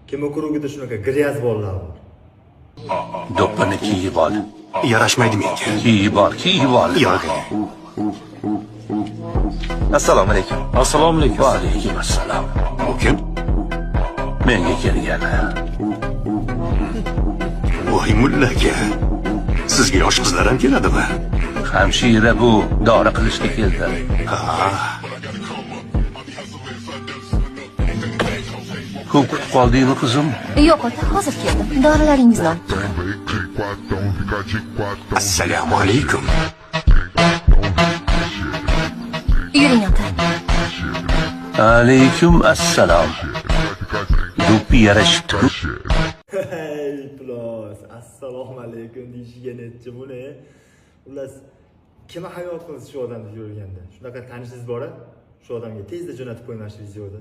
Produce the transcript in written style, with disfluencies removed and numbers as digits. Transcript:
Kim okrugida shunaqa gryaz bolalar bor. Do'ppini kiyib ol. Yarashmaydi menga. Kiyib ol. Yo'q. Assalomu alaykum. Assalomu alaykum. Va alaykum assalom. Bu kim? Menga kelgan. Voy mulla aka. Sizga yosh qizlar ham keladimi? Hamshira bu dori qilishga keldi. Ko'p kutib qoldingmi qizim? Yo'q ota, hozir keldim. Dorilaringizni olib. Assalomu alaykum. Yuring ota. Alaykum assalom. Do'ppi yarashibdi-ku. Hey plus, assalomu alaykum deyishiga netchi buni. Xullas, kim hayol qilsa shu odamni ko'rganda. Shunaqa tanishingiz bor-a? Shu odamga tezda jo'natib qo'ymashingiz yo'qdi.